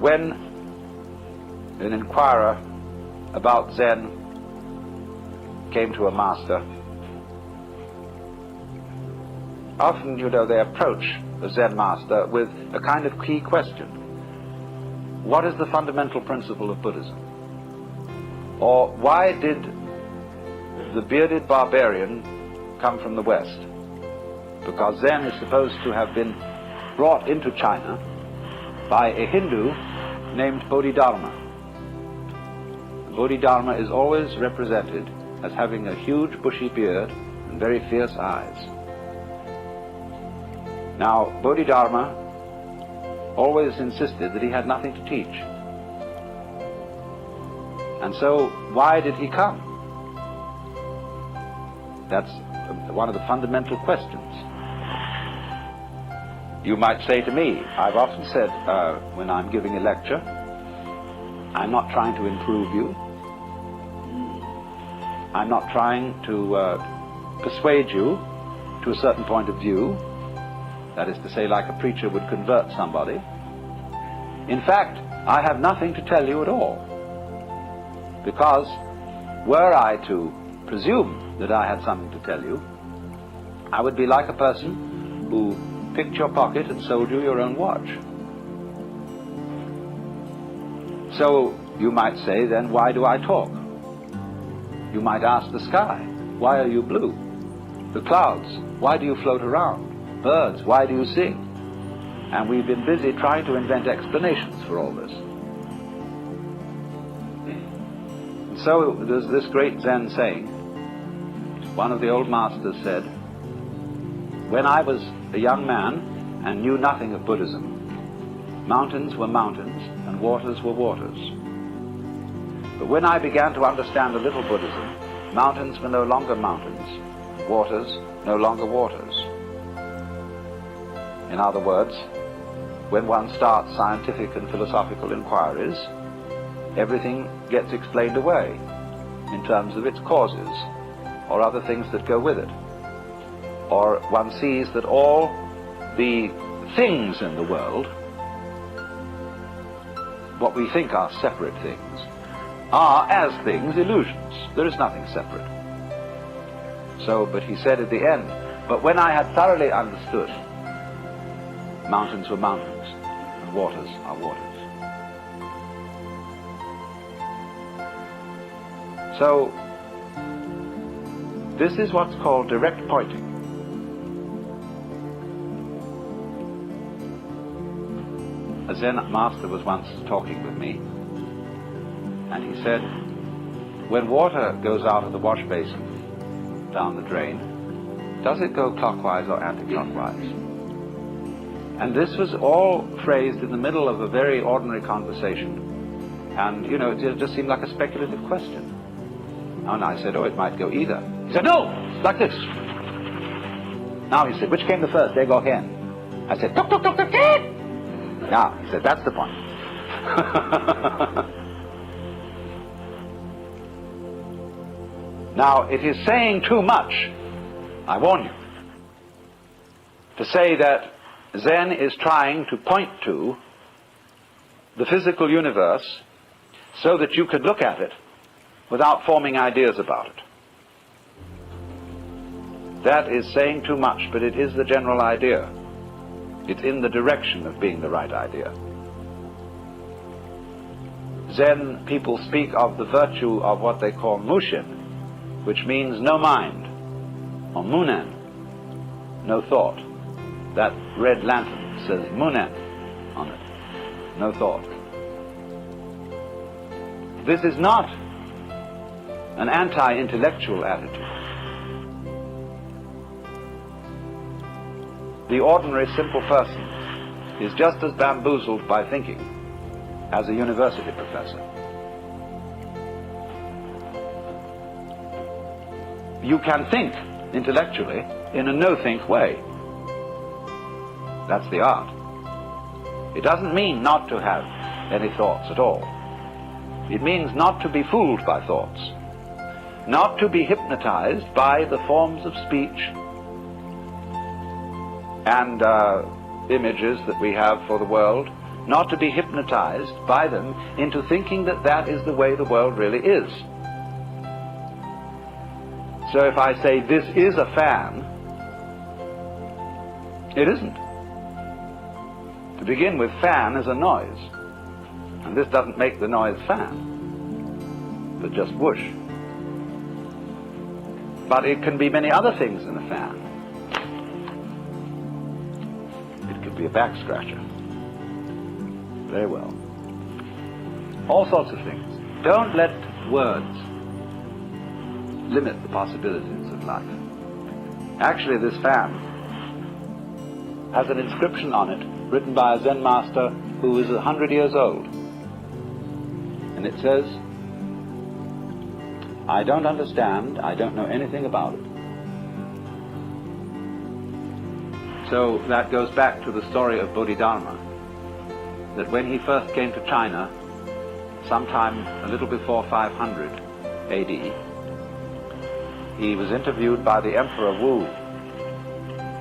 when an inquirer about Zen came to a master, often, they approach a Zen master with a kind of key question. What is the fundamental principle of Buddhism? Or why did the bearded barbarian come from the West? Because Zen is supposed to have been brought into China by a Hindu named Bodhidharma. Bodhidharma is always represented as having a huge bushy beard and very fierce eyes. Now, Bodhidharma always insisted that he had nothing to teach. And so, why did he come? That's one of the fundamental questions. You might say to me, I've often said when I'm giving a lecture, I'm not trying to improve you. I'm not trying to persuade you to a certain point of view. That is to say, like a preacher would convert somebody. In fact, I have nothing to tell you at all. Because were I to presume that I had something to tell you, I would be like a person who picked your pocket and sold you your own watch. So you might say, then why do I talk? You might ask the sky, why are you blue? The clouds, why do you float around? Birds, why do you sing? And we've been busy trying to invent explanations for all this. And so there's this great Zen saying. One of the old masters said, when I was a young man and knew nothing of Buddhism, mountains were mountains and waters were waters. But when I began to understand a little Buddhism, mountains were no longer mountains, waters no longer waters. In other words, when one starts scientific and philosophical inquiries, everything gets explained away in terms of its causes or other things that go with it. Or one sees that all the things in the world, what we think are separate things, are as things illusions. There is nothing separate. So, but he said at the end, but when I had thoroughly understood, mountains were mountains, and waters are waters. So, this is what's called direct pointing. A Zen master was once talking with me, and he said, when water goes out of the wash basin down the drain, does it go clockwise or anti-clockwise? And this was all phrased in the middle of a very ordinary conversation. And, it just seemed like a speculative question. And I said, oh, it might go either. He said, no, like this. Now, he said, which came the first, egg or hen? I said, tuk, tuk, tuk, tuk, tuk. Now, he said, that's the point. Now, it is saying too much, I warn you, to say that Zen is trying to point to the physical universe so that you could look at it without forming ideas about it. That is saying too much, but it is the general idea. It's in the direction of being the right idea. Zen people speak of the virtue of what they call mushin, which means no mind, or munen, no thought. That red lantern says munen on it, no thought. This is not an anti-intellectual attitude. The ordinary simple person is just as bamboozled by thinking as a university professor. You can think intellectually in a no-think way. That's the art. It doesn't mean not to have any thoughts at all. It means not to be fooled by thoughts, not to be hypnotized by the forms of speech and images that we have for the world not to be hypnotized by them into thinking that that is the way the world really is. So if I say this is a fan, it isn't. To begin with, fan is a noise, and this doesn't make the noise fan, but just whoosh. But it can be many other things in a fan. It could be a back scratcher. Very well. All sorts of things. Don't let words limit the possibilities of life. Actually, this fan has an inscription on it written by a Zen master who is 100 years old. And it says, "I don't understand, I don't know anything about it." So that goes back to the story of Bodhidharma, that when he first came to China, sometime a little before 500 AD, he was interviewed by the Emperor Wu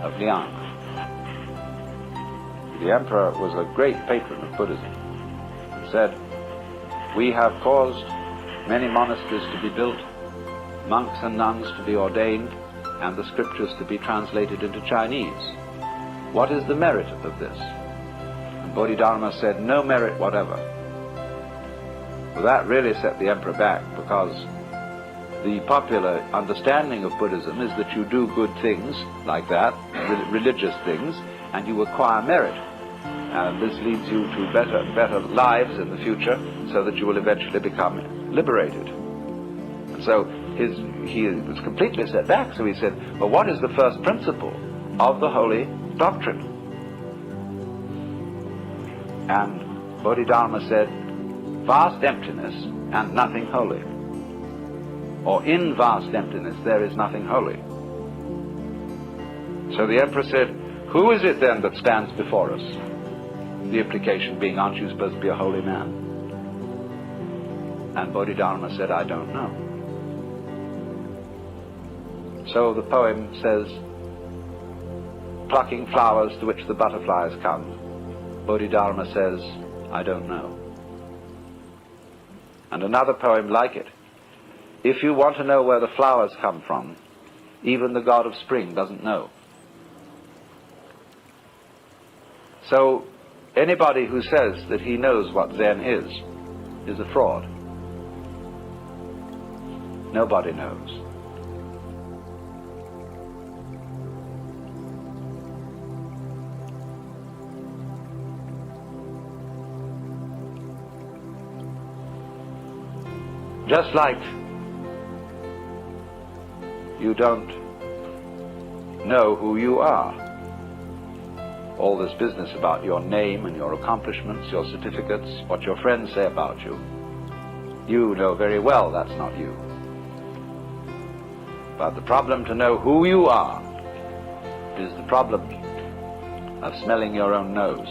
of Liang. The emperor was a great patron of Buddhism. He said, "We have caused many monasteries to be built, monks and nuns to be ordained, and the scriptures to be translated into Chinese. What is the merit of this?" And Bodhidharma said, "No merit whatever." Well, that really set the emperor back, because the popular understanding of Buddhism is that you do good things like that, religious things, and you acquire merit. And this leads you to better lives in the future, so that you will eventually become liberated. And so he was completely set back, so he said, "Well, what is the first principle of the holy doctrine?" And Bodhidharma said, "Vast emptiness and nothing holy." Or, "In vast emptiness there is nothing holy." So the emperor said, "Who is it then that stands before us?" The implication being, aren't you supposed to be a holy man? And Bodhidharma said, "I don't know." So the poem says, "Plucking flowers to which the butterflies come." Bodhidharma says, "I don't know." And another poem like it, "If you want to know where the flowers come from, even the god of spring doesn't know." So anybody who says that he knows what Zen is a fraud. Nobody knows. Just like you don't know who you are. All this business about your name and your accomplishments, your certificates, what your friends say about you, you know very well that's not you. But the problem to know who you are is the problem of smelling your own nose.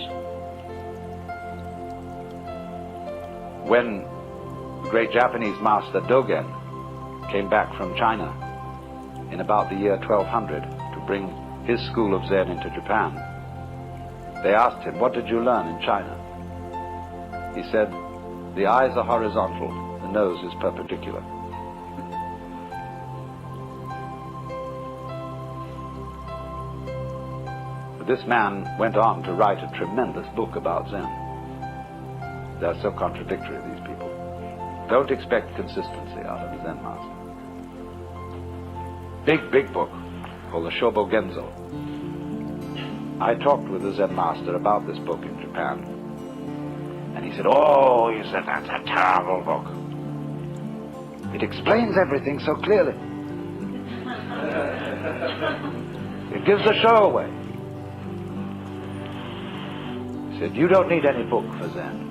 When the great Japanese master Dogen came back from China in about the year 1200 to bring his school of Zen into Japan, they asked him, "What did you learn in China?" He said, "The eyes are horizontal, the nose is perpendicular." But this man went on to write a tremendous book about Zen. They're so contradictory, these people. Don't expect consistency out of a Zen master. Big book called the Shobo Genzo. I talked with the Zen master about this book in Japan, and he said, "Oh," he said, "that's a terrible book. It explains everything so clearly. It gives the show away." He said, "You don't need any book for Zen."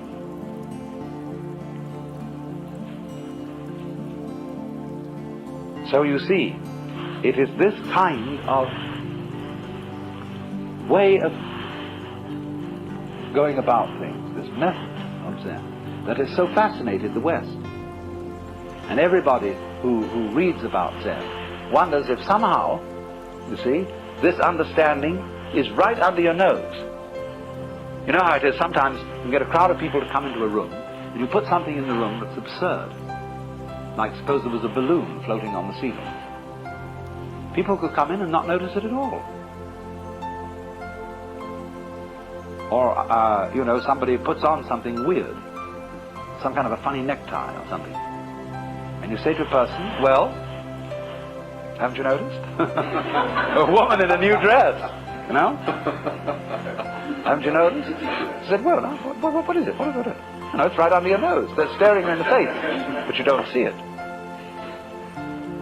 So you see, it is this kind of way of going about things, this method of Zen, that has so fascinated the West. And everybody who reads about Zen wonders if somehow, you see, this understanding is right under your nose. You know how it is, sometimes you can get a crowd of people to come into a room, and you put something in the room that's absurd. Like suppose there was a balloon floating on the ceiling. People could come in and not notice it at all. Or, you know, somebody puts on something weird, some kind of a funny necktie or something. And you say to a person, well, haven't you noticed? A woman in a new dress, you know? Haven't you noticed? She said, well, what is it? What is it? You know, it's right under your nose. They're staring you in the face, but you don't see it.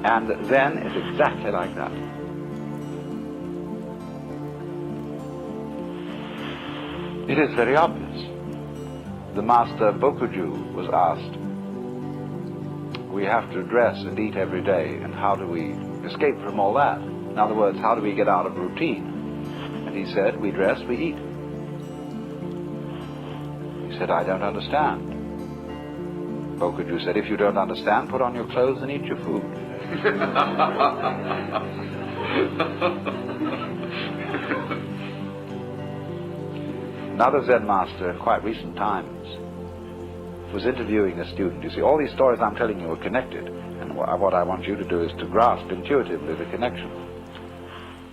And Zen is exactly like that. It is very obvious. The master Bokuju was asked, we have to dress and eat every day, and how do we escape from all that? In other words, how do we get out of routine? And he said, we dress, we eat. He said, I don't understand. Bokuju said, if you don't understand, put on your clothes and eat your food. Another Zen master in quite recent times was interviewing a student. You see, all these stories I'm telling you are connected, and what I want you to do is to grasp intuitively the connection.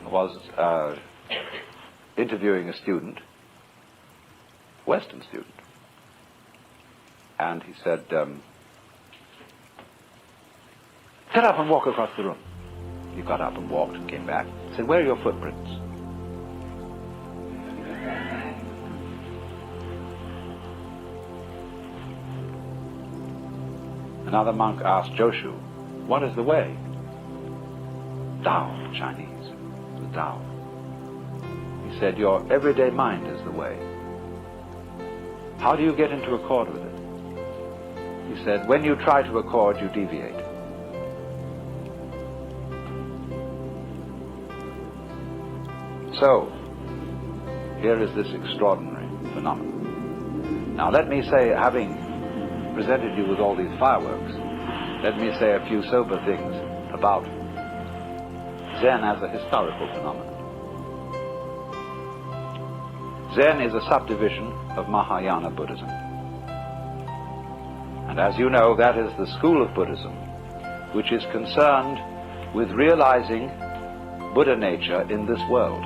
Was interviewing a student, Western student, and he said, get up and walk across the room. He got up and walked and came back. He said, where are your footprints? Another monk asked Joshu, what is the way? Tao, Chinese, the Tao. He said, your everyday mind is the way. How do you get into accord with it? He said, when you try to accord, you deviate. So, here is this extraordinary phenomenon. Now let me say, having presented you with all these fireworks, let me say a few sober things about Zen as a historical phenomenon. Zen is a subdivision of Mahayana Buddhism. And as you know, that is the school of Buddhism which is concerned with realizing Buddha nature in this world.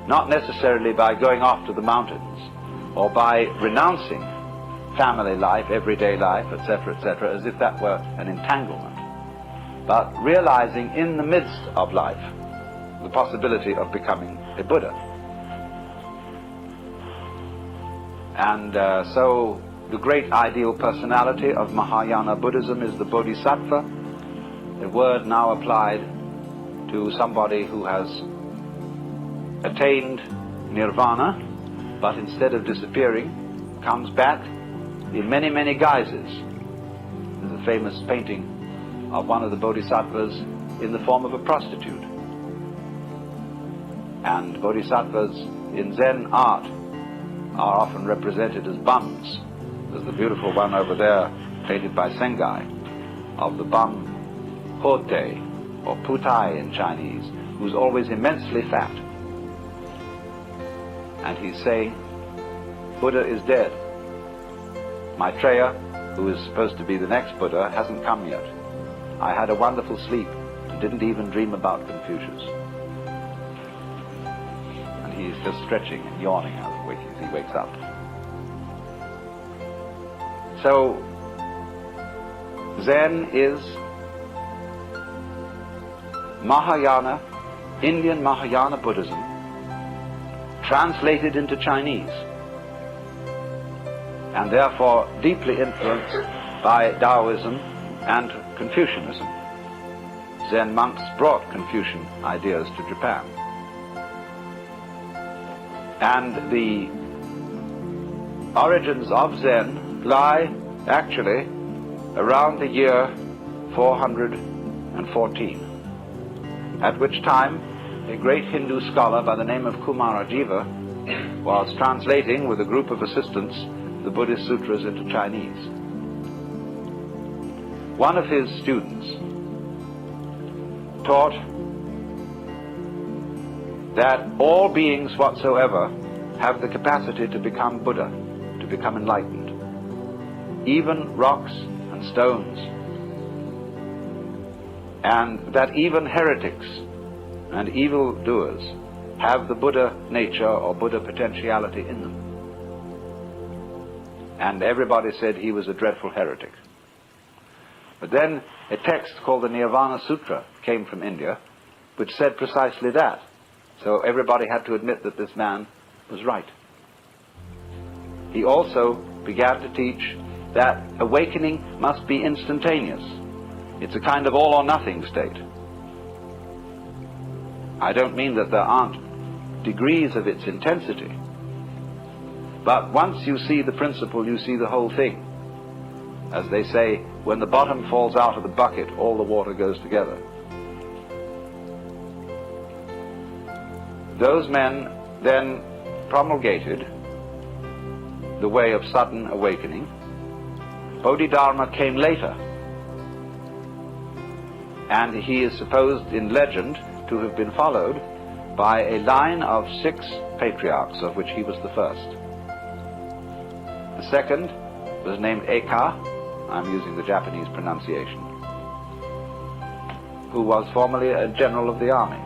Not necessarily by going off to the mountains or by renouncing family life, everyday life, etc., as if that were an entanglement, but realizing in the midst of life the possibility of becoming a Buddha. And so the great ideal personality of Mahayana Buddhism is the Bodhisattva, a word now applied to somebody who has attained nirvana, but instead of disappearing, comes back in many, many guises. There's a famous painting of one of the bodhisattvas in the form of a prostitute. And bodhisattvas in Zen art are often represented as bums. There's the beautiful one over there, painted by Sengai, of the bum Hote, or Putai in Chinese, who's always immensely fat. And he's saying, Buddha is dead. Maitreya, who is supposed to be the next Buddha, hasn't come yet. I had a wonderful sleep and didn't even dream about Confucius. And he's just stretching and yawning as he wakes up. So, Zen is Mahayana, Indian Mahayana Buddhism, translated into Chinese, and therefore deeply influenced by Taoism and Confucianism. Zen monks brought Confucian ideas to Japan. And the origins of Zen lie actually around the year 414, at which time a great Hindu scholar by the name of Kumarajiva was translating with a group of assistants the Buddhist sutras into Chinese. One of his students taught that all beings whatsoever have the capacity to become Buddha, to become enlightened. Even rocks and stones. And that even heretics and evildoers have the Buddha nature or Buddha potentiality in them. And everybody said he was a dreadful heretic. But then a text called the Nirvana Sutra came from India, which said precisely that. So everybody had to admit that this man was right. He also began to teach that awakening must be instantaneous. It's a kind of all or nothing state. I don't mean that there aren't degrees of its intensity, but once you see the principle, you see the whole thing. As they say, when the bottom falls out of the bucket, all the water goes together. Those men then promulgated the way of sudden awakening. Bodhidharma came later, and he is supposed in legend to have been followed by a line of 6 patriarchs, of which he was the first. The second was named Eka, I'm using the Japanese pronunciation, who was formerly a general of the army.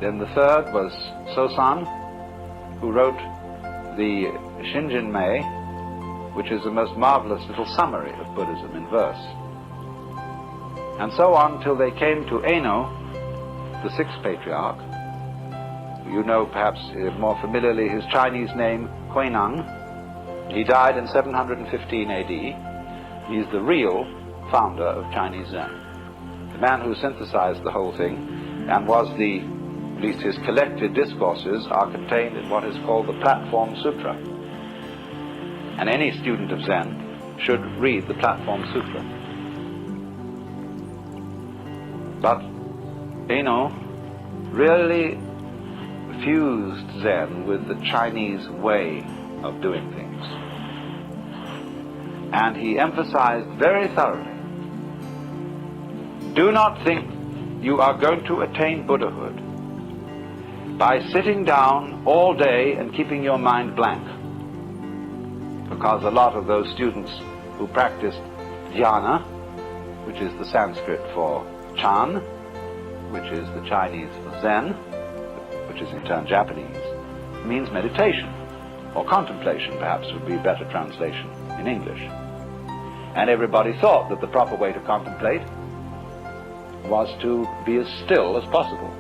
Then the third was Sosan, who wrote the Shinjinmei, which is the most marvelous little summary of Buddhism in verse. And so on till they came to Eno, the 6th patriarch. You know perhaps more familiarly his Chinese name, Huineng. He died in 715 AD. He's the real founder of Chinese Zen. The man who synthesized the whole thing and was at least his collected discourses are contained in what is called the Platform Sutra. And any student of Zen should read the Platform Sutra. But Eno really fused Zen with the Chinese way of doing things. And he emphasized very thoroughly, do not think you are going to attain Buddhahood by sitting down all day and keeping your mind blank. Because a lot of those students who practiced dhyana, which is the Sanskrit for Chan, which is the Chinese for Zen, which is in turn Japanese, means meditation, or contemplation perhaps would be a better translation in English. And everybody thought that the proper way to contemplate was to be as still as possible.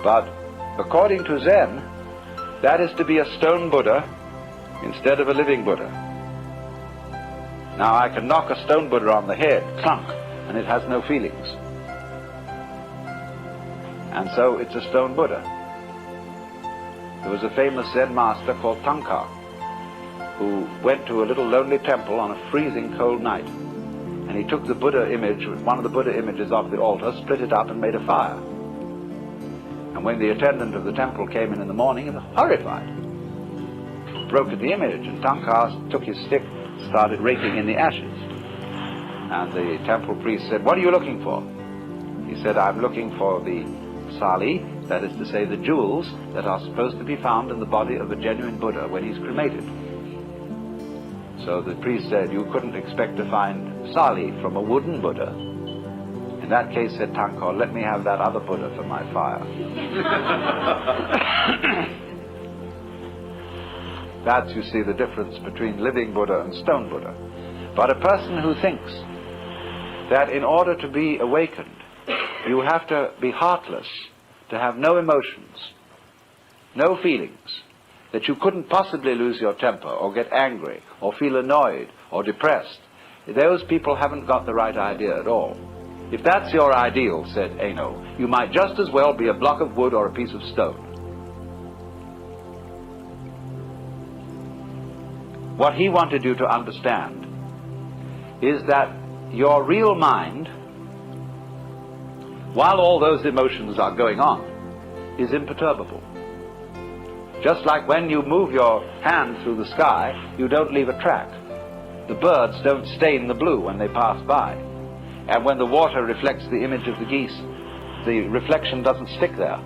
But according to Zen, that is to be a stone Buddha instead of a living Buddha. Now I can knock a stone Buddha on the head, clunk, and it has no feelings. And so it's a stone Buddha. There was a famous Zen master called Tankar, who went to a little lonely temple on a freezing cold night. And he took the Buddha image, one of the Buddha images off the altar, split it up and made a fire. And when the attendant of the temple came in the morning, he was horrified. Broke at the image, and Tankar took his stick, started raking in the ashes. And the temple priest said, "What are you looking for?" He said, "I'm looking for the sali, that is to say the jewels that are supposed to be found in the body of a genuine Buddha when he's cremated." So the priest said, "You couldn't expect to find sali from a wooden Buddha." In that case, said Tankar, "Let me have that other Buddha for my fire." That's, you see, the difference between living Buddha and stone Buddha. But a person who thinks that in order to be awakened, you have to be heartless, to have no emotions, no feelings, that you couldn't possibly lose your temper or get angry or feel annoyed or depressed, those people haven't got the right idea at all. If that's your ideal, said Eno, you might just as well be a block of wood or a piece of stone. What he wanted you to understand is that your real mind, while all those emotions are going on, is imperturbable. Just like when you move your hand through the sky, you don't leave a track. The birds don't stain the blue when they pass by. And when the water reflects the image of the geese, the reflection doesn't stick there.